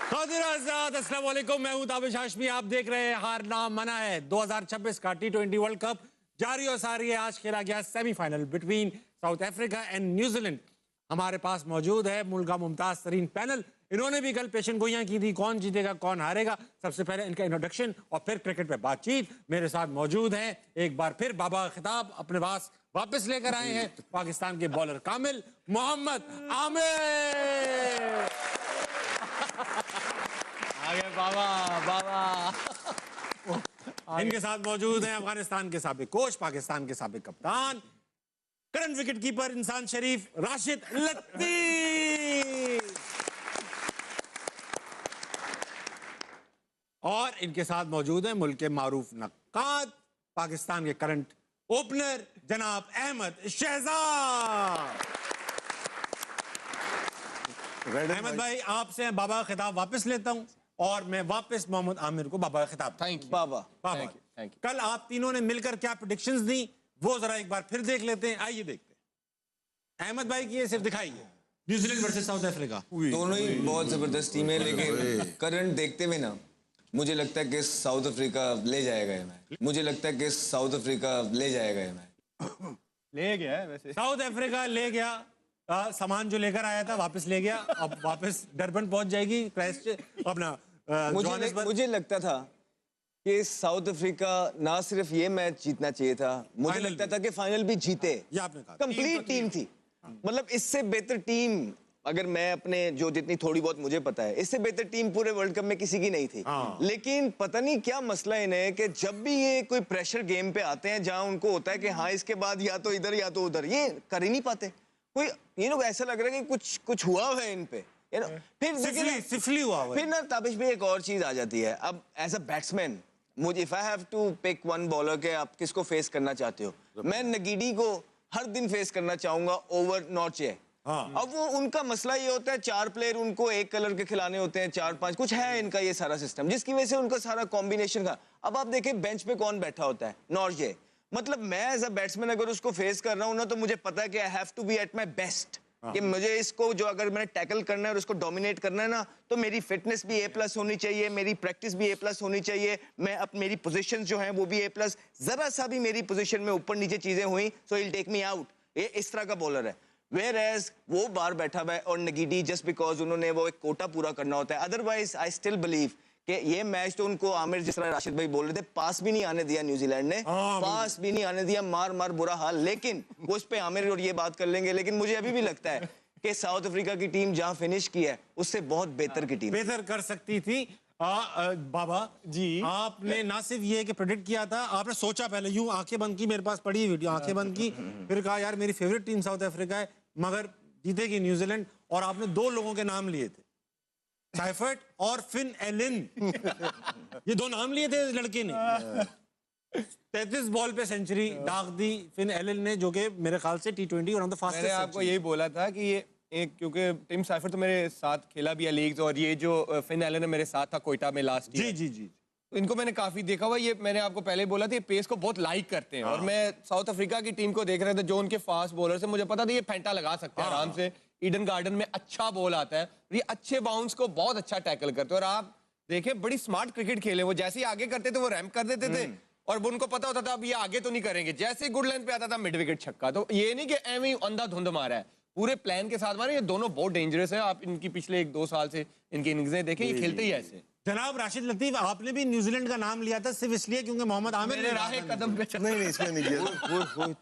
अस्सलाम वालेकुम, मैं हूं ताबिश हाशमी। आप देख रहे हैं हार ना मना है। 2026 का T20 वर्ल्ड कप जारी और सारी है। आज खेला गया semifinal between south Africa and New Zealand. हमारे पास मौजूद है मुल्क का मुमताज तरीन पैनल। इन्होंने भी कल पेशन गोइयां की थी, कौन जीतेगा कौन हारेगा। सबसे पहले इनका इंट्रोडक्शन और फिर क्रिकेट पे बातचीत। मेरे साथ मौजूद हैं एक बार फिर बाबा खिताब अपने पास वापस लेकर आए हैं पाकिस्तान के बॉलर कामिल मोहम्मद आमिर। आगे बाबा बाबा। इनके साथ मौजूद हैं अफगानिस्तान के साबिक कोच, पाकिस्तान के साबिक कप्तान, करंट विकेट कीपर इंसान शरीफ राशिद लतीफ। और इनके साथ मौजूद हैं मुल्क के मारूफ नक्काद, पाकिस्तान के करंट ओपनर जनाब अहमद शहजाद। अहमद भाई, आपसे बाबा खिताब वापस लेता हूं और मैं वापस मोहम्मद आमिर को बाबा खिताब। Thank you Baba. Thank you. कल आप तीनों ने मिलकर क्या प्रेडिक्शंस दी वो जरा एक बार फिर देख लेते हैं। आइए देखते हैं। अहमद भाई की ये सिर्फ दिखाइए, न्यूजीलैंड वर्सेस साउथ अफ्रीका। दोनों ही बहुत जबरदस्त टीम है, लेकिन करंट देखते हुए ना मुझे लगता है कि साउथ अफ्रीका ले जाएगा ये मैच। मुझे लगता है कि साउथ अफ्रीका ले जाएगा ये मैच। ले गया है वैसे। साउथ अफ्रीका ले गया, सामान जो लेकर आया था वापस ले गया। अब वापस डरबन पहुंच जाएगी, क्राइस्ट अपना मुझे लगता था कि साउथ अफ्रीका ना सिर्फ ये मैच जीतना चाहिए था, मुझे लगता था कि फाइनल भी जीते। ये आपने कहा कंप्लीट टीम थी, मतलब इससे बेहतर टीम, अगर मैं अपने जो जितनी थोड़ी बहुत मुझे पता है, इससे बेहतर टीम पूरे वर्ल्ड कप में किसी की नहीं थी। लेकिन पता नहीं क्या मसला इन्हें कि जब भी ये कोई प्रेशर गेम पे आते हैं जहां उनको होता है कि हाँ इसके बाद या तो इधर या तो उधर, ये कर ही नहीं पाते। कोई ये लोग ऐसा लग रहा है कि कुछ हुआ है इन पे, फिर सिफली हुआ फिर ना ताबिश में एक और चीज आ जाती है। अब एज अ बैट्समैन मुझे if I have to pick one bowler के आप किसको फेस करना चाहते हो, मैं नगीडी को हर दिन फेस करना चाहूंगा ओवर नॉर्चे। अब वो उनका मसला ये होता है, 4 प्लेयर उनको एक कलर के खिलाने होते हैं, 4-5 कुछ है इनका ये सारा सिस्टम, जिसकी वजह से उनका सारा कॉम्बिनेशन का। अब आप देखें बेंच पे कौन बैठा होता है, नॉर्जे। मतलब मैं एज अ बैट्समैन अगर उसको फेस कर रहा हूं ना, तो मुझे पता है कि I have to be at my best, कि मुझे इसको जो अगर मैंने टैकल करना है और उसको डोमिनेट करना है ना, तो मेरी फिटनेस भी A+ होनी चाहिए, मेरी प्रैक्टिस भी A+ होनी चाहिए, मैं अब मेरी पोजीशंस जो हैं वो भी A+। जरा सा भी मेरी पोजीशन में ऊपर नीचे चीजें हुई so he will take me out. ये इस तरह का बॉलर है। Whereas वो बाहर बैठा हुआ है और नगीडी जस्ट बिकॉज उन्होंने वो एक कोटा पूरा करना होता है। अदरवाइज आई स्टिल बिलीव कि ये मैच तो उनको आमिर, जिस तरह राशिद भाई बोल रहे थे, पास भी नहीं आने दिया न्यूजीलैंड ने, पास भी नहीं आने दिया, मार बुरा हाल। लेकिन वो उस पे आमिर और ये बात कर लेंगे, लेकिन मुझे अभी भी लगता है कि साउथ अफ्रीका की टीम जहां फिनिश की है उससे बहुत बेहतर की टीम बेहतर कर सकती थी। बाबा जी, आपने ना सिर्फ ये कि प्रेडिक्ट किया था, आपने सोचा पहले, यूं आंखें बंद की, मेरे पास पड़ी है वीडियो, आंखें बंद की, फिर कहा यार मेरी फेवरेट टीम साउथ अफ्रीका है मगर जीतेगी न्यूजीलैंड। और आपने 2 लोगों के नाम लिए थे, साइफर्ट और फिन एलन। ये 2 नाम लिए थे लड़के ने। 33 बॉल पे सेंचुरी दाग दी फिन एलन ने, जो कि मेरे ख्याल से T20 और मैंने आपको यही बोला था कि ये एक, क्योंकि टिम साइफर तो मेरे साथ खेला भी है लीग्स, और ये जो फिन एलन है मेरे साथ था कोयटा में लास्ट ईयर। जी, तो इनको मैंने काफी देखा हुआ। ये मैंने आपको पहले बोला था, ये पेस को बहुत लाइक करते हैं। और मैं साउथ अफ्रीका की टीम को देख रहा था, जो उनके फास्ट बॉलर है, मुझे पता था ये फेंटा लगा सकते हैं आराम से। ईडन गार्डन में अच्छा बॉल आता है, ये अच्छे बाउंस को बहुत अच्छा टैकल करते हैं। और आप देखें बड़ी स्मार्ट क्रिकेट खेले, वो जैसे ही आगे करते थे वो रैम्प कर देते थे, और उनको पता होता था अब ये आगे तो नहीं करेंगे। जैसे ही गुड लेंथ पे आता था मिड विकेट छक्का। तो ये नहीं कि एवं अंधाधुंध मारा है, पूरे प्लान के साथ मारे। ये दोनों बहुत डेंजरस है। आप इनकी पिछले 1-2 साल से इनकी इनिंग्सें देखें, ये खेलते ही ऐसे। जनाब राशिद लतीफ, आपने भी न्यूजीलैंड का नाम लिया था सिर्फ इसलिए क्योंकि मोहम्मद आमिर मेरे राह कदम पे चल। नहीं इसमें नहीं किया।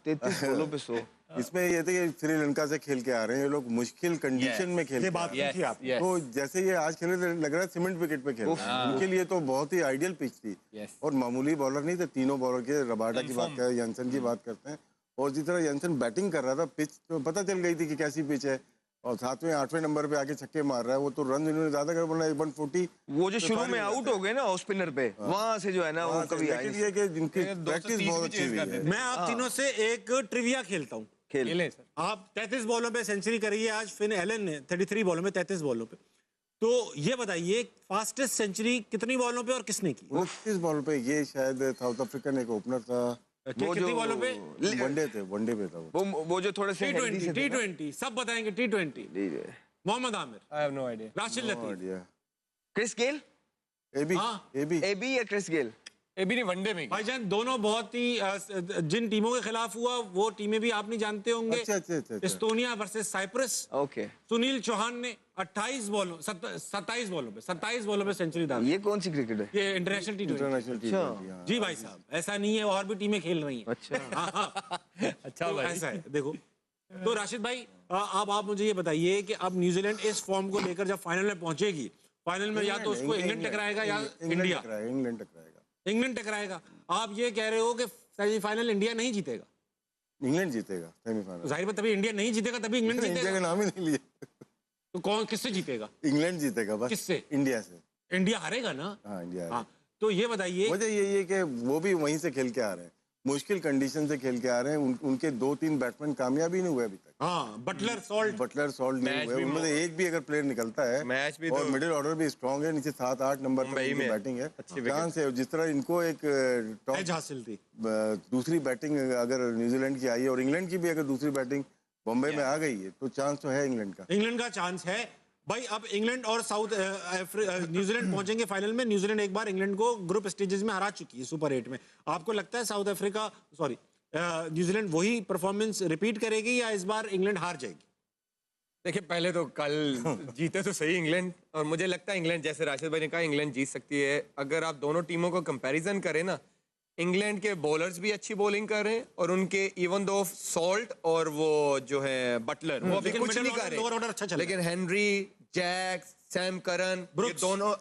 33 बॉलों पे 100। इसमें ये थे कि श्रीलंका से खेल के आ रहे हैं ये लोग, मुश्किल कंडीशन में खेल ये के बात आ रहे की आप। हैं। तो जैसे ये आज खेले थे, लग रहा है सीमेंट विकेट पे खेल रहे हैं। उनके लिए तो बहुत ही आइडियल पिच थी। और मामूली बॉलर नहीं थे, तीनों बॉलर के, रबाडा की बात करें, यंसन की बात करते हैं, और जिस तरह यंसन बैटिंग कर रहा था, पिच तो पता चल गई थी कि कैसी पिच है। और 7वें 8वें नंबर पे आके छक्के मार रहा है, वो तो रन इन्होंने ज्यादा कर बोला 140। वो जो शुरू में आउट हो गए ना ऑफ स्पिनर पे, वहां से जो है ना वो कभी आए नहीं। कि जिनकी प्रैक्टिस बहुत अच्छी हुई है। मैं आप तीनों से एक ट्रिविया खेलता हूँ। खेले सर। आप 33 बॉलों पे सेंचुरी करी है आज फिन एलन ने, 33 बॉलों में 33 बॉलों पे। तो ये बताइए फास्टेस्ट सेंचुरी कितनी बॉलों पे और किसने की? 29 बॉल पे। ये शायद साउथ अफ्रीकन एक ओपनर था, कितनी बॉलों पे? वनडे पे था वो जो थोड़े से T20 सब बताएंगे। T20 Mohammad Amir, I have no idea. Rashid Latif, Chris Gayle, AB हाँ। एबी एबी या क्रिस गेल? एबी ने वनडे में किया। भाईजान दोनों बहुत ही जिन टीमों के खिलाफ हुआ वो टीमें भी आप नहीं जानते होंगे। अच्छा। Estonia versus Cyprus. Okay, Sunil Chauhan ने 27 बॉलों पे सेंचुरी डाली। ये कौन सी क्रिकेट है? ये इंटरनेशनल टी20। इंटरनेशनल टी20। जी भाई साहब, ऐसा नहीं है और भी टीमें खेल रही हैं। अच्छा। हाँ। अच्छा तो भाई। ऐसा है देखो। तो राशिद भाई अब आप मुझे ये बताइए कि अब न्यूजीलैंड इस फॉर्म को लेकर जब फाइनल में पहुंचेगी, फाइनल में या तो उसको इंग्लैंड टकराएगा या इंडिया। इंग्लैंड टकराएगा। इंग्लैंड टकराएगा। आप ये कह रहे हो कि सेमीफाइनल इंडिया नहीं जीतेगा? इंग्लैंड जीतेगा सेमीफाइनल। जाहिर है तभी इंडिया नहीं जीतेगा, तभी इंग्लैंड इंडिया का जीतेगा। नाम ही नहीं लिया। तो कौन किससे जीतेगा? इंग्लैंड जीतेगा बस। किससे? इंडिया से। इंडिया हारेगा ना। हाँ, इंडिया। हाँ, तो ये बताइए। वजह यही है कि वो भी वहीं से खेल के आ रहे हैं, मुश्किल कंडीशन से खेल के आ रहे हैं। उनके 2-3 बैट्समैन कामयाब ही नहीं हुए अभी तक। हाँ, बटलर सॉल्ट नहीं हुए। उनमें से एक भी अगर प्लेयर निकलता है, मैच भी और तो मिडिल ऑर्डर भी स्ट्रांग है, नीचे 7-8 नंबर पर मुंबई में बैटिंग है, अच्छी चांस है। जिस तरह इनको एक टॉप एज हासिल थी। दूसरी बैटिंग अगर न्यूजीलैंड की आई है और इंग्लैंड की भी अगर दूसरी बैटिंग बॉम्बे में आ गई है, तो चांस तो है इंग्लैंड का। इंग्लैंड का चांस है भाई। अब इंग्लैंड और न्यूजीलैंड पहुंचेंगे फाइनल में। न्यूजीलैंड एक बार इंग्लैंड को ग्रुप स्टेजेस में हरा चुकी है सुपर 8 में। आपको लगता है न्यूजीलैंड वही परफॉर्मेंस रिपीट करेगी या इस बार इंग्लैंड हार जाएगी? देखिए, पहले तो कल जीते तो सही इंग्लैंड, और मुझे लगता है इंग्लैंड, जैसे राशिद भाई ने कहा, इंग्लैंड जीत सकती है। अगर आप दोनों टीमों को कंपैरिजन करें ना, इंग्लैंड के बॉलर्स भी अच्छी बॉलिंग कर रहे हैं, और उनके इवन दो सॉल्ट और वो जो है बटलर, वो अभी लेकिन कुछ नहीं कर लोअर ऑर्डर अच्छा रहे। चल रहा है। लेकिन हेनरी, जैक, सैम करन, ये ब्रुक्स। दोनों,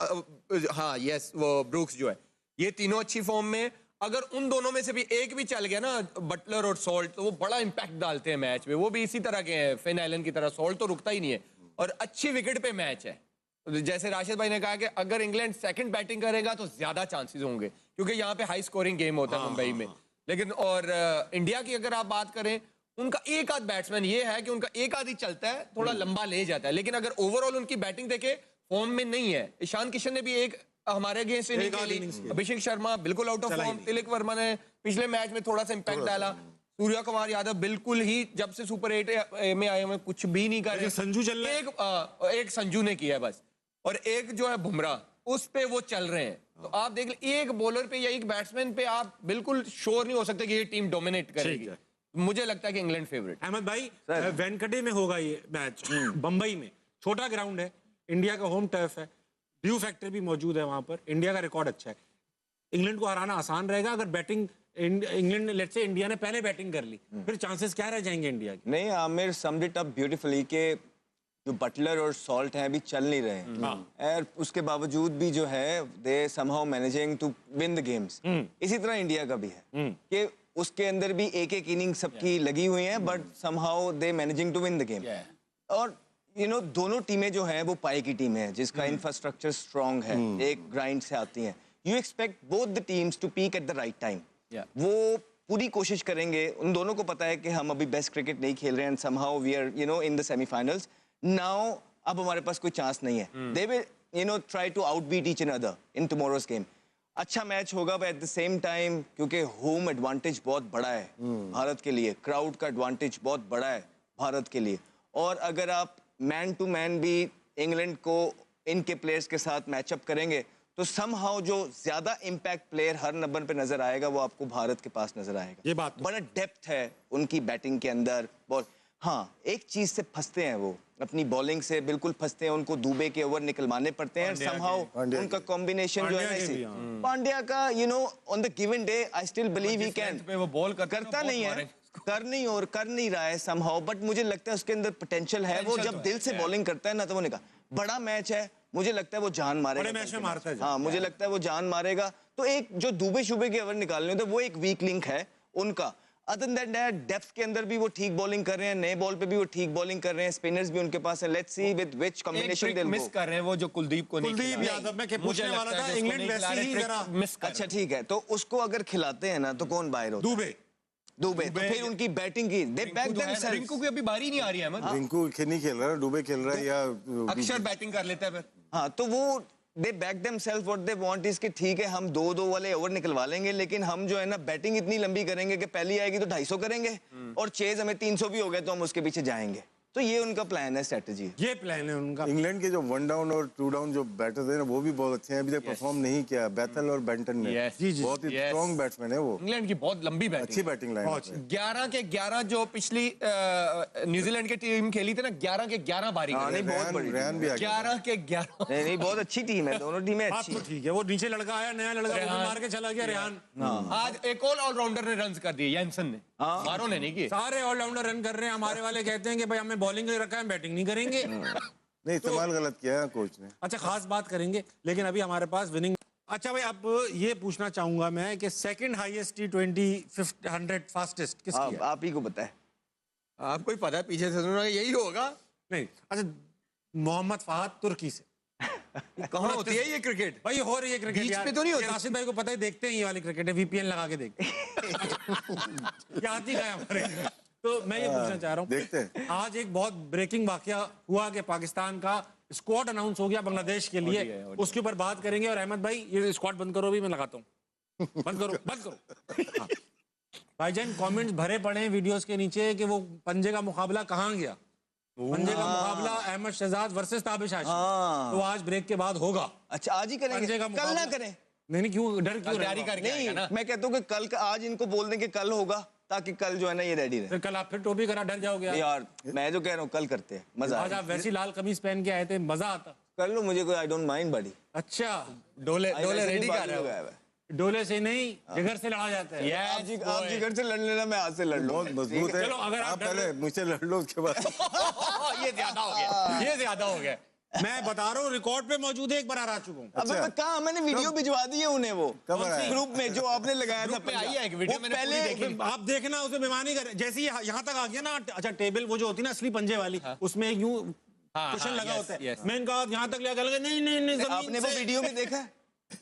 हाँ यस, वो ब्रुक्स जो है, ये तीनों अच्छी फॉर्म में। अगर उन दोनों में से भी एक भी चल गया ना, बटलर और सॉल्ट, तो वो बड़ा इंपैक्ट डालते हैं मैच में। वो भी इसी तरह के हैं, फिन आइलैंड की तरह। सॉल्ट तो रुकता ही नहीं है, और अच्छी विकेट पे मैच है। जैसे राशिद भाई ने कहा कि अगर इंग्लैंड सेकंड बैटिंग करेगा तो ज्यादा चांसेस होंगे, क्योंकि यहाँ पे हाई स्कोरिंग गेम होता है मुंबई में। लेकिन और इंडिया की अगर आप बात करें, उनका एक आध बैट्समैन ये है कि उनका एक आध ही चलता है, थोड़ा लंबा ले जाता है। लेकिन अगर ओवरऑल उनकी बैटिंग देखे, फॉर्म में नहीं है। ईशान किशन ने भी एक हमारे अगेंस्ट इनिंग खेली। अभिषेक शर्मा बिल्कुल out of form. Tilak Varma ने पिछले मैच में थोड़ा सा इंपैक्ट डाला। सूर्या कुमार यादव बिल्कुल ही जब से सुपर 8 में आए हुए कुछ भी नहीं कर रहे। संजू चल रहा है। एक संजू ने किया बस, और एक जो है बुमराह, उस पे वो चल रहे हैं। तो आप देख लें, एक बॉलर पे या एक बैट्समैन पे आप बिल्कुल श्योर नहीं हो सकते कि ये टीम डोमिनेट करेगी। मुझे लगता है कि इंग्लैंड फेवरेट। अहमद भाई, वेंकटे में होगा ये मैच, बंबई में। छोटा ग्राउंड है, इंडिया का होम टर्फ है, ड्यू फैक्टर भी मौजूद है वहां पर। इंडिया का रिकॉर्ड अच्छा है। इंग्लैंड को हराना आसान रहेगा अगर batting England, let's say India ने पहले बैटिंग कर ली, फिर चांसेस क्या रह जाएंगे इंडिया के? नहीं, Aamir summed it up beautifully के जो बटलर और सॉल्ट हैं अभी चल नहीं रहे हैं, और उसके बावजूद भी जो है they somehow managing to win the games. इसी तरह इंडिया का भी है कि उसके अंदर भी एक एक इनिंग सबकी लगी हुई है, but somehow they managing to win the game. और दोनों टीमें जो हैं वो पाई की टीम है, जिसका इंफ्रास्ट्रक्चर स्ट्रांग है, एक ग्राइंड से आती हैं। You expect both the teams to peak at the right time. वो पूरी कोशिश करेंगे। उन दोनों को पता है कि हम अभी बेस्ट क्रिकेट नहीं खेल रहे हैं, and somehow we are in the semifinals now. अब हमारे पास कोई चांस नहीं है। They will try to outbeat each other in tomorrow's game. अच्छा मैच होगा, but at the same time क्योंकि होम एडवांटेज बहुत बड़ा है भारत के लिए, क्राउड का एडवांटेज बहुत बड़ा है भारत के लिए। और अगर आप मैन टू मैन भी इंग्लैंड को इनके प्लेयर्स के साथ मैचअप करेंगे, तो समहाउ जो ज्यादा इम्पैक्ट प्लेयर हर नंबर पे नजर आएगा वो आपको भारत के पास नजर आएगा। ये बात तो बड़ा डेप्थ है उनकी बैटिंग के अंदर। बॉल, हाँ, एक चीज से फंसते हैं वो, अपनी बॉलिंग से बिल्कुल फंसते हैं। उनको दुबे के ओवर निकलवाने पड़ते हैं। समहाउ उनका कॉम्बिनेशन जो है ना, पांड्या का on the given day I still believe he can, वो बॉल करता नहीं है, कर नहीं रहा है समहाउ, बट मुझे लगता है उसके अंदर पोटेंशियल है। वो जब दिल से बॉलिंग करता है ना, तो वो निकाल, बड़ा मैच है, मुझे लगता है वो जान मारेगा। बड़े मैच में मारता है। हाँ, मुझे लगता है वो जान मारेगा। तो एक जो दुबे शुबे के ओवर निकालने होते, वो एक वीक लिंक है उनका। अदर देन दैट, डेप्थ के अंदर भी वो ठीक बॉलिंग कर रहे हैं, नए बॉल पे भी वो ठीक बॉलिंग कर रहे हैं, स्पिनर्स भी उनके पास है। Let's see with which combination they miss कर रहे हैं वो, जो कुलदीप को कुलदीप यादव, मैं पूछने वाला था, इंग्लैंड वैसे ही जरा मिस कर। अच्छा ठीक है, तो उसको अगर खिलाते हैं ना, तो कौन बाहर होता है? दुबे। तो फिर उनकी बैटिंग की, दे बैक देमसेल्व्स। रिंकू की अभी बारी नहीं आ रही है अहमद। रिंकू नहीं खेल रहा है, दुबे खेल रहा है, या अक्षर बैटिंग कर लेता है फिर। हाँ, तो वो they back themselves, what they want is कि ठीक है, हम 2-2 वाले ओवर निकलवा लेंगे, लेकिन हम जो है ना बैटिंग इतनी लंबी करेंगे कि पहली आएगी तो 250 करेंगे, और चेज हमें 300 भी हो गए तो हम उसके पीछे जाएंगे। तो ये उनका प्लान है, स्ट्रेटजी है। ये प्लान है उनका। इंग्लैंड के जो 1 डाउन और 2 डाउन जो बैटर्स हैं ना वो भी बहुत अच्छे हैं, अभी तक परफॉर्म नहीं किया बैथल और बेंटन ने। Yes. जी, जी, बहुत ही yes. स्ट्रॉन्ग बैट्समैन है वो, इंग्लैंड की बहुत लंबी बैटिंग, अच्छी बैटिंग लाइन है। 11 के 11 जो पिछली न्यूजीलैंड की टीम खेली थी ना, 11 के 11 बारी हाँ, नहीं, बहुत बड़ी रेहान भी आ गया। 11 के 11। नहीं नहीं, बहुत अच्छी टीम है, दोनों टीमें बात अच्छी तो हैं। ठीक है, वो नीचे लड़का आया, नया लड़का, वो रेहान। मार के चला गया रेहान। आज एक और ऑलराउंडर ने रन कर दिए, यानसन ने, मारो ने नहीं किए। सारे ऑलराउंडर रन कर रहे हैं। हमारे वाले कहते हैं कि भाई हमें बॉलिंग रखा है, बैटिंग नहीं करेंगे। नहीं, इस्तेमाल गलत किया है कोच ने। अच्छा, खास बात करेंगे, लेकिन अभी हमारे पास विनिंग। अच्छा भाई, अब ये पूछना चाहूंगा मैं कि सेकंड हाईएस्ट T20 100 फास्टेस्ट किसकी है? आप ही को पता है। आपको ही पता है, पीछे से सुना यही होगा। नहीं, अच्छा, मोहम्मद फहद तुर्की से। कहाँ होती है ये क्रिकेट? भाई हो रही है क्रिकेट बीच यार। पे तो नहीं होती? ये राशिद भाई को पता है, देखते हैं ये वाली क्रिकेट है, VPN लगा के देखते हैं। ये आती है हमारे। तो मैं ये पूछना चाह रहा हूँ, देखते हैं। आज एक बहुत ब्रेकिंग वाकया हुआ कि पाकिस्तान का स्क्वाड अनाउंस हो गया बांग्लादेश के लिए, उसके ऊपर बात करेंगे। और अहमद भाई, ये स्क्वाड बंद करो, भी मैं लगाता हूँ, बंद करो, बंद करो। हाँ। भाईजान, कमेंट्स भरे पड़े हैं वीडियोस के नीचे कि वो पंजे का मुकाबला कहाँ गया। पंजे का मुकाबला अहमद शहजाद वर्सेस ताबिश हाशिमी, तो आज ब्रेक के बाद होगा। अच्छा, आज ही करेंगे, पंजे का कल ना मुकाबला। करें? नहीं, क्यों डर, क्यों तैयारी रहेगा? करके आएगा ना। नहीं, मैं कहता हूँ कि कल का, आज इनको बोल दें कि कल होगा, ताकि कल जो है ना ये रेडी रहे। फिर कल आप फिर टोपी करा डर जाओगे आप। यार मैं जो कह रहा हूँ, कल करते हैं, मजा आज आएगा। आप वैसी लाल कमीज पहन के आए थे, मजा आता। कर लो, मुझे कोई आई डोंट माइंड बड़ी। अच्छा, डोले रेडी कर रहे हो। डोले से नहीं, जिगर से लड़ा जाता है। आप जिगर से लड़ लेना, मैं हाथ से लड़ लूं। बहुत मजबूत है। चलो, अगर आप आप पहले मुझसे लड़ लो, उसके बाद ये ज्यादा हो गया, ये ज्यादा हो गया। मैं बता रहा हूँ, रिकॉर्ड पे मौजूद है, एक बार आ चुका हूँ। अबे मैं कहाँ, मैंने वीडियो भिजवा दी है उन्हें, वो कब आया? ग्रुप में जो आपने लगाया था। ग्रुप में आई है एक वीडियो, वो मैंने पहले पूरी देखी। आप देखना, उसे बेमानी कर, जैसे ही यहाँ तक आ गया ना, अच्छा टेबल वो जो होती है ना असली पंजे वाली, उसमें यूं कुशन लगा होता है। मैंने कहा यहाँ तक ले गया, नहीं नहीं नहीं, आपने वो वीडियो में देखा है?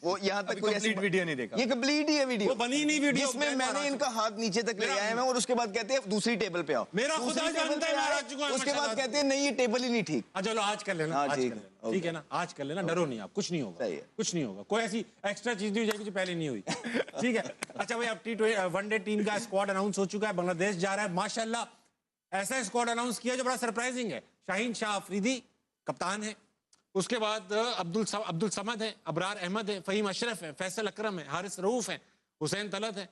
वो यहाँ तक कोई ऐसी वीडियो नहीं देखा। ये कंप्लीट ही है वीडियो, वो बनी नहीं वीडियो, जिसमें मैंने इनका हाथ नीचे तक ले आया मैं, और उसके बाद कहते हैं दूसरी टेबल पे आओ। मेरा खुदा दूसरी टेबल जानता है पे मैं आए, आ चुका हूं, उसके बाद माशाल्लाह। कहते हैं नहीं, ये टेबल ही नहीं ठीक। चलो आज कर लेना, हाँ, आज कर ठीक लेना, ठीक है ना, आज कर लेना, डरो नहीं आप, कुछ नहीं होगा, सही है। कुछ नहीं होगा, कोई ऐसी एक्स्ट्रा चीज नहीं हो जाएगी जो पहले नहीं हुई। ठीक है। अच्छा भाई, अब T20 वनडे टीम का स्क्वाड अनाउंस हो चुका है, बांग्लादेश जा रहा है। माशाल्लाह ऐसा स्क्वाड अनाउंस किया जो बड़ा सरप्राइजिंग है। शाहीन शाह अफरीदी कप्तान है, उसके बाद अब्दुल समद है, अबरार अहमद है, फहीम अशरफ है, फैसल अकरम है, हारिस रऊफ है, हुसैन तलत है।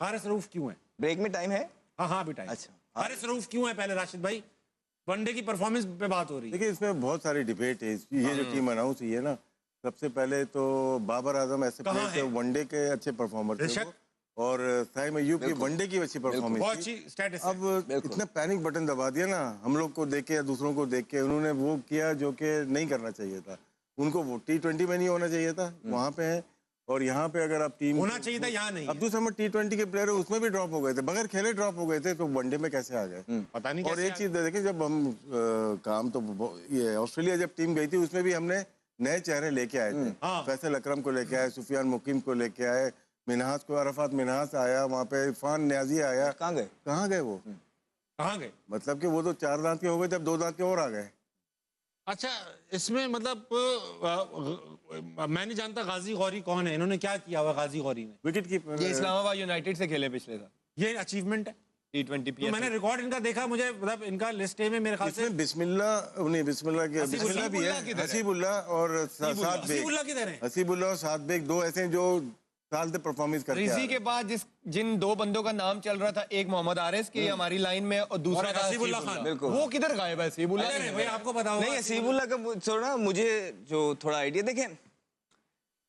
हारिस रऊफ क्यों है? ब्रेक में टाइम है? हाँ हाँ बेटा। अच्छा। हारिस रऊफ क्यों है? पहले राशिद भाई, वनडे की परफॉर्मेंस पे बात हो रही है। देखिए, इसमें बहुत सारी डिबेट है। ये जो टीम अनाउंस हुई है ना, सबसे पहले तो बाबर आजम ऐसे कहाँ प्लेयर थे, है? वनडे के अच्छे परफॉर्मर थे ऋषभ? वो, और साइम अय्यूब की वनडे की अच्छी बहुत परफॉर्मेंस थी। अच्छी स्टेटस। अब इतना पैनिक बटन दबा दिया ना, हम लोग को देख के या दूसरों को देख के, उन्होंने वो किया जो कि नहीं करना चाहिए था उनको। वो T20 में नहीं होना चाहिए था, वहां पे है। और यहाँ पे अगर आप टीम होना चाहिए था, यहाँ नहीं है। अब्दुल समद T20 के प्लेयर है, उसमें भी ड्रॉप हो गए थे, बगैर खेले ड्रॉप हो गए थे, तो वनडे में कैसे आ गए? पता नहीं और कैसे एक आ चीज देखिए, जब हम काम तो ये ऑस्ट्रेलिया जब टीम गई थी, उसमें भी हमने नए चेहरे लेके आए थे। हाँ। फैसल अकरम को लेके आए, सुफियान मुकीम को लेके आए, मिनहास को, अरफात मिनहास आया, वहाँ पे इरफान न्याजी आया। कहाँ गए? कहाँ गए वो? कहाँ गए? मतलब कि वो तो 4 दांत के हो गए, जब 2 दांत के और आ गए। अच्छा, इसमें मतलब मैं नहीं जानता गाजी गौरी कौन है, इन्होंने क्या किया हुआ गाजी गौरी ने? विकेट कीपर ये इस्लामाबाद यूनाइटेड से खेले पिछले साल ये अचीवमेंट है। T20 तो मैंने रिकॉर्ड इनका देखा, मुझे मतलब इनका लिस्ट ए में मेरे ख्याल से इसमें बिस्मिल्लाह नहीं, बिस्मिल्लाह के बिस्मिल्लाह भी है, हसीबुल्लाह और साद बेग, हसीबुल्लाह किधर है? हसीबुल्लाह और साद बेग, दो ऐसे हैं जो साल से परफॉर्मेंस करते रिजी हैं। के बाद जिन दो बंदों का नाम चल रहा था, एक मोहम्मद आरिस की हमारी लाइन में और दूसरा और था हसीबुल्लाह हसीबुल्लाह। खान। बिल्कुल। वो किधर गायब है? हसीबुल्लाह अरे नहीं भाई है। आपको पता होगा। नहीं, हसीबुल्लाह का थोड़ा मुझे जो थोड़ा आइडिया, देखें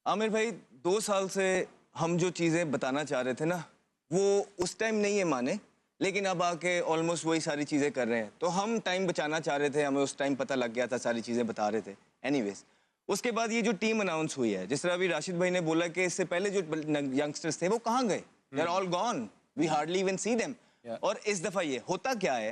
आमिर भाई, 2 साल से हम जो चीजें बताना चाह रहे थे ना, वो उस टाइम नहीं है माने, लेकिन अब आके ऑलमोस्ट वही सारी चीजें कर रहे हैं। तो हम टाइम बचाना चाह रहे थे, हमें उस टाइम पता लग गया था, सारी चीजें बता रहे थे। एनीवेज, उसके बाद ये जो टीम अनाउंस हुई है, जिस तरह अभी राशिद भाई ने बोला कि इससे पहले जो यंगस्टर्स थे वो कहाँ गए? They are all gone, we hardly even see them. और इस दफा ये होता क्या है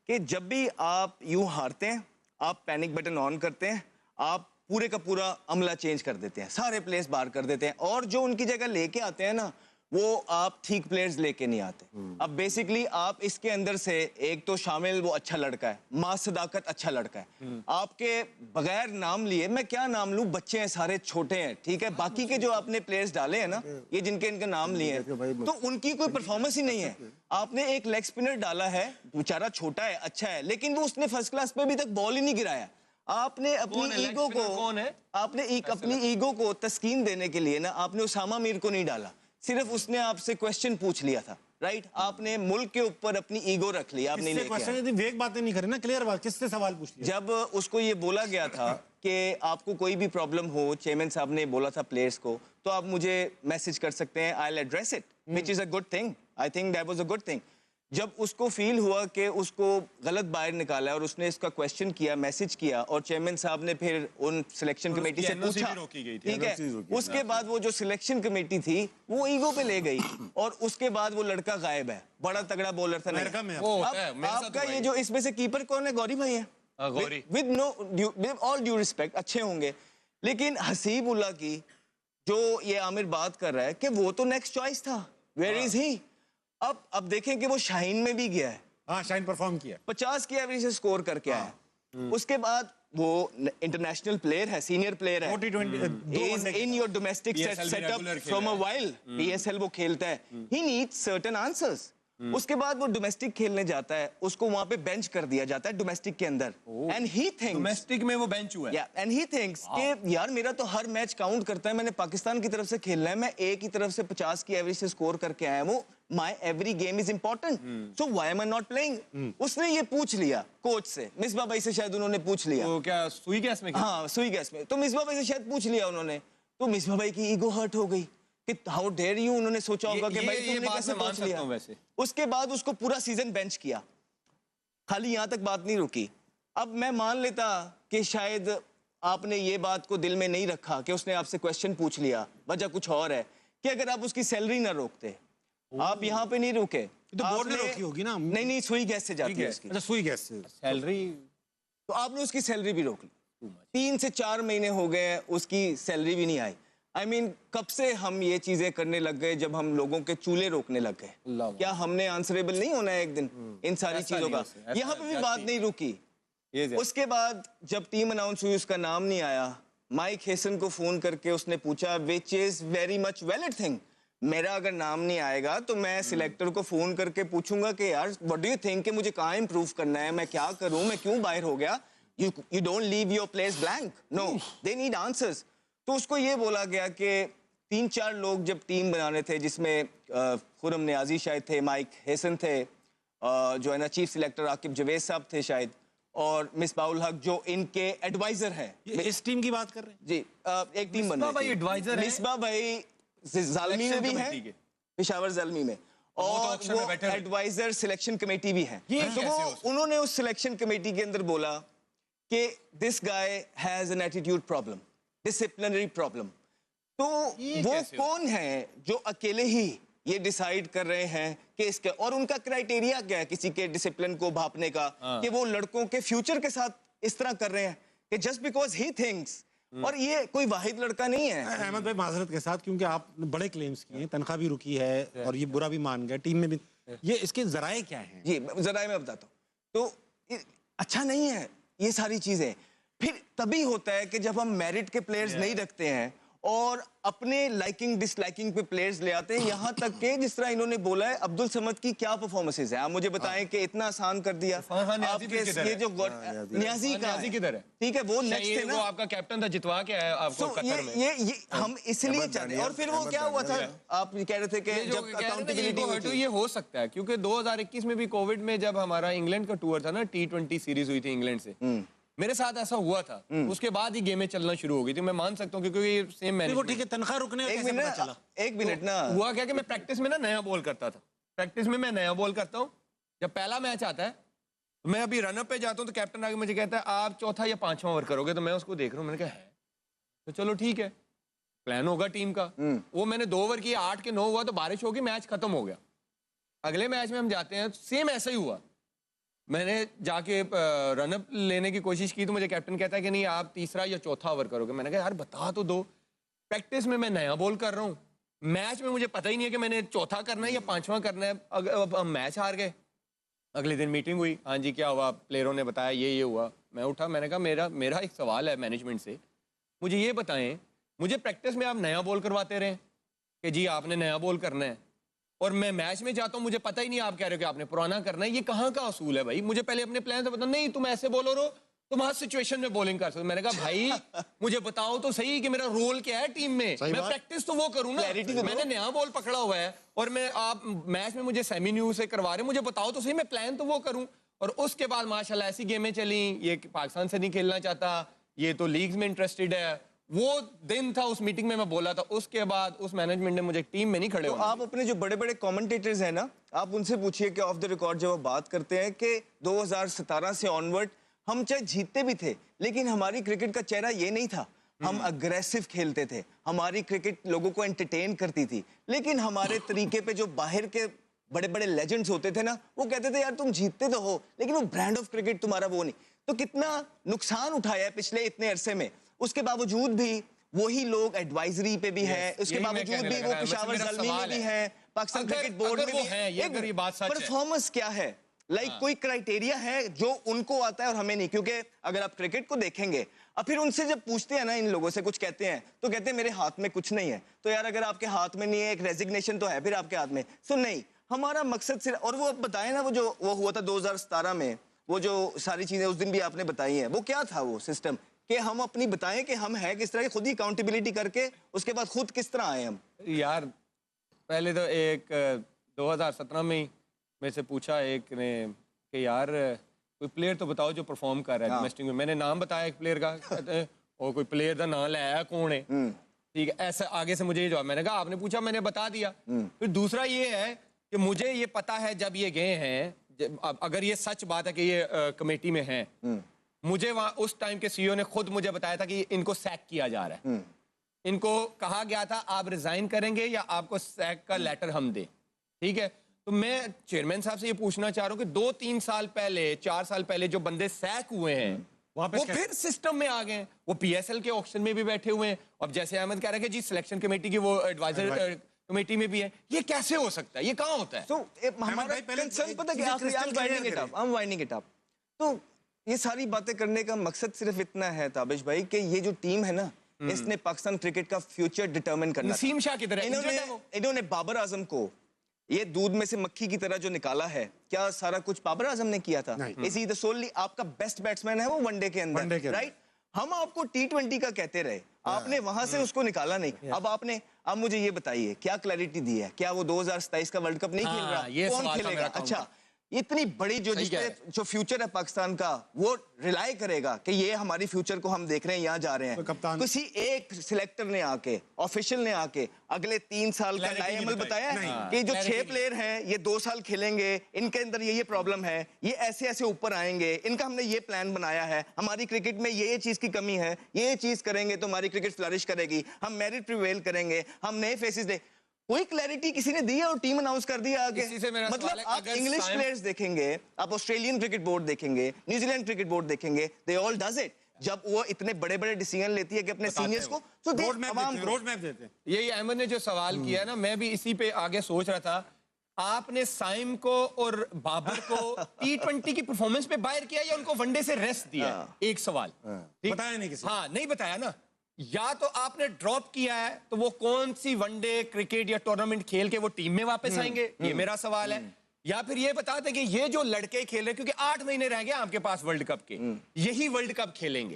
कि जब भी आप यूं हारते हैं, आप पैनिक बटन ऑन करते हैं, आप पूरे का पूरा अमला चेंज कर देते हैं, सारे प्लेस बाहर कर देते हैं, और जो उनकी जगह लेके आते हैं ना, वो आप ठीक प्लेयर्स लेके नहीं आते। अब बेसिकली आप इसके अंदर से एक तो शामिल वो अच्छा लड़का है, मां सदाकत अच्छा लड़का है, आपके बगैर नाम लिए, मैं क्या नाम लूं, बच्चे हैं सारे छोटे हैं, ठीक है, बाकी के जो आपने प्लेयर्स डाले हैं ना, ये जिनके इनका नाम लिए हैं, तो उनकी कोई परफॉर्मेंस ही नहीं है। आपने एक लेग स्पिनर डाला है, बेचारा छोटा है, अच्छा है, लेकिन वो उसने फर्स्ट क्लास पे अभी तक बॉल ही नहीं गिराया। आपने अपनी ईगो को, आपने अपनी ईगो को तस्कीन देने के लिए ना, आपने उसामा मीर को नहीं डाला, सिर्फ उसने आपसे क्वेश्चन पूछ लिया था, राइट? आपने मुल्क के ऊपर अपनी ईगो रख ली, आपने नहीं क्वेश्चन यदि वेग बातें नहीं करें ना, क्लियर बात, किससे सवाल पूछ लिया? जब उसको ये बोला गया था कि आपको कोई भी प्रॉब्लम हो, चेयरमैन साहब ने बोला था प्लेयर्स को, तो आप मुझे मैसेज कर सकते हैं, I will address it, which is a good thing, I think that was a good thing. जब उसको फील हुआ कि उसको गलत बाहर निकाला और उसने इसका क्वेश्चन किया, मैसेज किया, और चेयरमैन साहब ने फिर उन सिलेक्शन कमेटी से पूछा, ठीक है, उसके बाद वो जो सिलेक्शन कमेटी थी वो ईगो पे ले गई और उसके बाद वो लड़का गायब है। बड़ा तगड़ा बॉलर था। आपका ये जो इसमें से कीपर कौन है? गौरी भाई है, विद ऑल ड्यू रिस्पेक्ट, अच्छे होंगे, लेकिन हसीब उल्लाह की जो ये आमिर बात कर रहा है कि वो तो नेक्स्ट चॉइस था, वेयर इज ही? अब देखें कि वो शाहीन में भी गया है, हाँ, शाहीन परफॉर्म किया, 50 की एवरेज से स्कोर करके आया। उसके बाद वो इंटरनेशनल प्लेयर है, सीनियर प्लेयर है, is in your domestic setup from a while, PSL वो खेलता है, ही नीड्स सर्टेन आंसर्स। उसके बाद वो डोमेस्टिक खेलने जाता है, उसको वहां पे बेंच कर दिया जाता है डोमेस्टिक के अंदर, एंड ही थिंक्स, डोमेस्टिक में वो बेंच हुआ है, एंड ही थिंक्स कि यार मेरा तो हर मैच काउंट करता है, मैंने पाकिस्तान की तरफ से खेलना है, मैं एक ही तरफ से 50 की एवरेज से स्कोर करके आया हूं, my every game is important, so why am I not playing? उसने ये पूछ लिया कोच से, मिसबा भाई से शायद उन्होंने पूछ लिया, तो क्या सुई गैस में? हाँ, सुई गैस में, तो मिसबा भाई से शायद पूछ लिया उन्होंने, तो मिसबा भाई की ईगो हर्ट हो गई कि हाउ डेयर यू, उन्होंने सोचा होगा कि भाई तुमने कैसे पूछ लिया। वैसे उसके बाद उसको पूरा सीजन बेंच किया, खाली यहां तक बात नहीं रुकी। अब मैं मान लेता कि शायद आपने ये बात को दिल में नहीं रखा कि उसने आपसे क्वेश्चन पूछ लिया, वजह कुछ और है, कि अगर आप उसकी सैलरी ना रोकते, आप यहाँ पे नहीं रुके, तो बोर्ड ने रोकी होगी ना? नहीं, सुई गैस से जाती है उसकी। अच्छा, सुई गैस से सैलरी, तो आपने उसकी सैलरी भी रोक ली। 3 से 4 महीने हो गए, उसकी सैलरी भी नहीं आई। I mean, कब से हम ये चीजें करने लग गए? जब हम लोगों के चूल्हे रोकने लग गए, क्या हमने आंसरेबल नहीं होना है एक दिन इन सारी चीजों का? यहाँ पे भी बात नहीं रुकी। उसके बाद जब टीम अनाउंस हुई, उसका नाम नहीं आया, माइक हेसन को फोन करके उसने पूछा, which is very much valid thing, मेरा अगर नाम नहीं आएगा तो मैं सिलेक्टर को फोन करके पूछूंगा कि यार व्हाट डू यू थिंक, कि मुझे कहाँ इंप्रूव करना है, मैं क्या करूं, मैं क्यों बाहर हो गया? You don't leave your players blank, no, they need answers. तो उसको ये बोला गया कि 3-4 लोग जब टीम बना रहे थे, जिसमें खुरम नियाजी शायद थे, माइक हेसन थे, जो है ना चीफ सिलेक्टर आकिब जवेद साहब थे शायद, और मिसबाउल हक जो इनके एडवाइजर हैं। इस टीम की बात कर रहे हैं जी, एक टीम बन रही थी, मिसबा भाई ज़ालमी में भी है, पेशावर ज़ालमी में, और वो एडवाइजर सिलेक्शन कमेटी भी है। तो वो उन्होंने उस सिलेक्शन कमेटी के अंदर बोला कि this guy has an attitude problem, disciplinary problem. तो वो कौन है जो अकेले ही ये डिसाइड कर रहे हैं कि इसके, और उनका क्राइटेरिया क्या है किसी के डिसिप्लिन को भापने का, कि वो लड़कों के फ्यूचर के साथ इस तरह कर रहे हैं कि जस्ट बिकॉज ही थिंक्स, और ये कोई वाहिद लड़का नहीं है। अहमद भाई, माजरत के साथ, क्योंकि आप बड़े क्लेम्स किए, तनख्वाह भी रुकी है और ये बुरा भी मान गए, टीम में भी, ये इसके जराए क्या हैं? जी, जराए मैं बताता हूँ। तो अच्छा नहीं है ये सारी चीजें। फिर तभी होता है कि जब हम मेरिट के प्लेयर्स नहीं रखते हैं और अपने लाइकिंग डिसलाइकिंग पे प्लेयर्स ले आते हैं, यहाँ तक के जिस तरह इन्होंने बोला है, अब्दुल समद की क्या परफॉर्मेंसेज है, आप मुझे बताएं कि इतना आसान कर दिया आपके ये जो नियाजी किधर है, ठीक है, वो नेक्स्ट है ना, वो आपका कैप्टन था, जितवा के आया आपको कतर में। ये हम इसलिए चाहते हैं। और फिर वो क्या हुआ था, आप कह रहे थे कि जब अकाउंटेबिलिटी ये हो सकता है, क्योंकि 2021 में भी कोविड में जब हमारा इंग्लैंड का टूर था ना, T20 सीरीज हुई थी इंग्लैंड से, मेरे साथ ऐसा हुआ था, उसके बाद ही गेमें चलना शुरू हो गई थी। मैं मान सकता हूँ क्योंकि ये सेम मैनेजमेंट। ठीक है, तनख्वाह रुकने कैसे पता चला? एक मिनट ना, हुआ क्या कि मैं प्रैक्टिस में ना नया बॉल करता था, प्रैक्टिस में मैं नया बॉल करता हूँ, जब पहला मैच आता है मैं अभी रनअप पे जाता हूँ तो कैप्टन आके मुझे कहता है आप चौथा या 5वां ओवर करोगे, तो मैं उसको देख रहा हूँ, मैंने कहा है तो चलो ठीक है, प्लान होगा टीम का। वो मैंने 2 ओवर किए, 8 के 9 हुआ तो बारिश होगी, मैच खत्म हो गया। अगले मैच में हम जाते हैं, सेम ऐसा ही हुआ, मैंने जाके रनअप लेने की कोशिश की तो मुझे कैप्टन कहता है कि नहीं आप 3रा या 4था ओवर करोगे। मैंने कहा यार बता तो दो, प्रैक्टिस में मैं नया बॉल कर रहा हूँ, मैच में मुझे पता ही नहीं है कि मैंने चौथा करना है या पांचवा करना है। अब मैच हार गए। अगले दिन मीटिंग हुई, हाँ जी क्या हुआ, प्लेयरों ने बताया ये हुआ। मैं उठा, मैंने कहा मेरा एक सवाल है मैनेजमेंट से, मुझे ये बताएं, मुझे प्रैक्टिस में आप नया बॉल करवाते रहे कि जी आपने नया बॉल करना है, और मैं मैच में जाता हूँ मुझे पता ही नहीं, आप कह रहे हो कि आपने पुराना करना है। ये कहाँ का असूल है भाई? मुझे पहले अपने प्लान से बता। नहीं तुम ऐसे बॉलर हो, तुम हर सिचुएशन में बॉलिंग कर सकते हो। मैंने कहा भाई मुझे बताओ तो सही कि मेरा रोल क्या है टीम में, मैं प्रैक्टिस तो वो करूँ ना। मैंने नया बॉल पकड़ा हुआ है और मैं आप मैच में मुझे सेमी न्यू से करवा रहे, मुझे बताओ तो सही, मैं प्लान तो वो करूँ। और उसके बाद माशाल्लाह ऐसी गेमें चली, ये पाकिस्तान से नहीं खेलना चाहता, ये तो लीग्स में इंटरेस्टेड है। वो दिन था, उस मीटिंग में मैं बोला था, उसके बाद उस मैनेजमेंट ने मुझे टीम में नहीं खड़े तो आप अपने जो बड़े बड़े कमेंटेटर्स हैं ना, आप उनसे पूछिए कि ऑफ द रिकॉर्ड जब वो बात करते हैं कि 2017 से ऑनवर्ड हम चाहे जीतते भी थे लेकिन हमारी क्रिकेट का चेहरा ये नहीं था, हम अग्रेसिव खेलते थे, हमारी क्रिकेट लोगों को एंटरटेन करती थी, लेकिन हमारे तरीके पे जो बाहर के बड़े बड़े लेजेंड्स होते थे ना, वो कहते थे यार तुम जीतते तो हो लेकिन वो ब्रांड ऑफ क्रिकेट तुम्हारा वो नहीं। तो कितना नुकसान उठाया है पिछले इतने अरसे में, उसके बावजूद भी वही लोग एडवाइजरी पे भी हैं, उसके बावजूद भी वो पेशावर ज़ल्मी में भी हैं, पाकिस्तान क्रिकेट बोर्ड में भी है। परफॉर्मेंस क्या है? कोई क्राइटेरिया है जो उनको आता है और हमें नहीं? क्योंकि अगर आप क्रिकेट को देखेंगे और फिर उनसे जब पूछते हैं ना, इन लोगों से कुछ कहते हैं तो कहते हैं मेरे हाथ में कुछ नहीं है। तो यार अगर आपके हाथ में नहीं है, एक रेजिग्नेशन तो है फिर आपके हाथ में। सो नहीं, हमारा मकसद सिर्फ, और वो बताए ना, वो हुआ था 2017 में, वो जो सारी चीजें उस दिन भी आपने बताई हैं, वो क्या था वो सिस्टम कि हम अपनी बताएं कि हम है किस तरह की, खुद ही अकाउंटेबिलिटी करके उसके बाद खुद किस तरह आए हम। यार पहले तो एक 2017 में ही मेरे से पूछा एक ने कि यार कोई प्लेयर तो बताओ जो परफॉर्म कर रहा है डोमेस्टिक में। मैंने नाम बताया एक प्लेयर का, और कोई प्लेयर का नाम लाया कौन है, ठीक है, ऐसा आगे से मुझे ये जवाब। मैंने कहा आपने पूछा मैंने बता दिया। फिर दूसरा ये है कि मुझे ये पता है जब ये गए हैं, अगर ये सच बात है कि ये कमेटी में है, मुझे वहां उस टाइम के सीईओ ने खुद मुझे बताया था कि इनको सैक किया जा रहा है, इनको कहा गया था आप रिजाइन करेंगे या आपको सैक का लेटर हम दे, ठीक है। तो मैं चेयरमैन साहब से ये पूछना चाह रहा हूँ कि 2-3 साल पहले, 4 साल पहले जो बंदे सैक हुए हैं वो फिर सिस्टम में आ गए, वो पीएसएल के ऑक्शन में भी बैठे हुए हैं। अब जैसे अहमद कह रहा है कि जी सिलेक्शन कमेटी की वो एडवाइजर कमेटी में भी है, ये कैसे हो सकता है, ये कहाँ होता है? हमारा कंसर्न पता है I'm winding it up। तो ये सारी बातें करने का मकसद सिर्फ इतना है ताबिश भाई कि ये जो टीम है ना, इसने पाकिस्तान क्रिकेट का फ्यूचर डिटरमिन करना। नसीम शाह की तरह इन्होंने बाबर आजम को ये दूध में से मक्खी की तरह जो निकाला है, क्या सारा कुछ बाबर आजम ने किया था? इसी सोनली आपका बेस्ट बैट्समैन है वो वनडे के अंदर, राइट? हम आपको T20 का कहते रहे, आपने वहां से उसको निकाला नहीं। अब मुझे ये बताइए क्या क्लैरिटी दी है? क्या वो 2027 का वर्ल्ड कप नहीं खेल रहा? कौन खेलेगा? अच्छा, इतनी बड़ी जो फ्यूचर है पाकिस्तान का, वो रिलाई करेगा कि ये हमारी फ्यूचर को हम देख रहे हैं, यहाँ जा रहे हैं। किसी एक सिलेक्टर ने आके, ऑफिशियल ने आके अगले 3 साल का लाएमल बताया कि जो 6 प्लेयर हैं ये 2 साल खेलेंगे, इनके अंदर ये प्रॉब्लम है, ये ऐसे ऐसे ऊपर आएंगे, इनका हमने ये प्लान बनाया है, हमारी क्रिकेट में ये चीज की कमी है, ये चीज करेंगे तो हमारी क्रिकेट फ्लरिश करेगी, हम मेरिट प्रिवेल करेंगे, हम नए फेसेस दे। कोई क्लैरिटी किसी ने दी है और टीम अनाउंस कर दिया आगे? मतलब आप इंग्लिश प्लेयर्स देखेंगे, आप ऑस्ट्रेलियन क्रिकेट बोर्ड देखेंगे, न्यूजीलैंड क्रिकेट बोर्ड देखेंगे, दे ऑल डज इट। जब वो इतने बड़े बड़े डिसीजन लेती है कि अपने सीनियर्स को तो रोड मैप देते हैं। यही अहमद ने जो सवाल किया ना, मैं भी इसी पे आगे सोच रहा था। आपने साइम को और बाबर को T20 की परफॉर्मेंस पे बाहर किया या उनको वनडे से रेस्ट दिया? एक सवाल बताया नहीं किसी। हाँ, नहीं बताया ना। या तो आपने ड्रॉप किया है तो वो कौन सी वनडे क्रिकेट या टूर्नामेंट खेल के वो टीम में वापस आएंगे, ये मेरा सवाल है। या फिर ये बता दें कि ये जो लड़के खेल रहे, क्योंकि 8 महीने रह गए आपके पास वर्ल्ड कप के, यही वर्ल्ड कप खेलेंगे।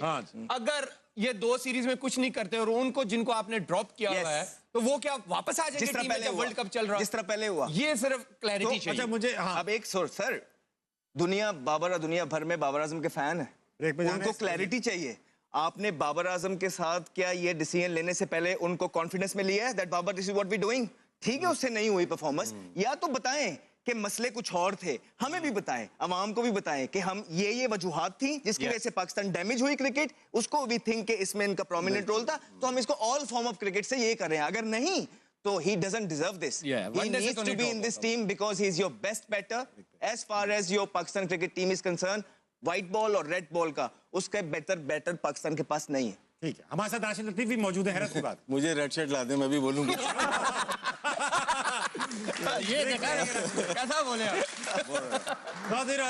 अगर ये 2 सीरीज में कुछ नहीं करते और उनको जिनको आपने ड्रॉप किया हुआ है, तो वो क्या वापस आ जाएंगे टीम में जब वर्ल्ड कप चल रहा है? जिस तरह पहले हुआ, ये सिर्फ क्लैरिटी चाहिए। अच्छा मुझे अब एक सर, दुनिया भर में बाबर आजम के फैन है, उनको क्लैरिटी चाहिए। आपने बाबर आजम के साथ क्या ये डिसीजन लेने से पहले उनको कॉन्फिडेंस में लिया है that Babar this is what we doing? ठीक है, उससे नहीं हुई परफॉर्मेंस, या तो बताएं कि मसले कुछ और थे, हमें भी बताएं, अवाम को भी बताएं कि हम ये वजूहात थी जिसकी वजह से पाकिस्तान डैमेज हुई क्रिकेट, उसको भी थिंक कि इसमें इनका प्रोमिनेंट रोल था, तो हम इसको ऑल फॉर्म ऑफ क्रिकेट से ये कर रहे हैं। अगर नहीं तो he doesn't deserve this. He needs to be in this team because he is your best batter. As far as your Pakistan cricket team is concerned, white ball और red ball का उसका बेहतर बैटर पाकिस्तान के पास नहीं है। ठीक है, हमारे साथ राशिद लतीफ भी मौजूद है, हैरत की बात। मुझे रेड शर्ट ला दे, मैं भी बोलूंगा। ये देखा कैसा बोले आप? आपको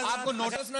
आपको नोटिस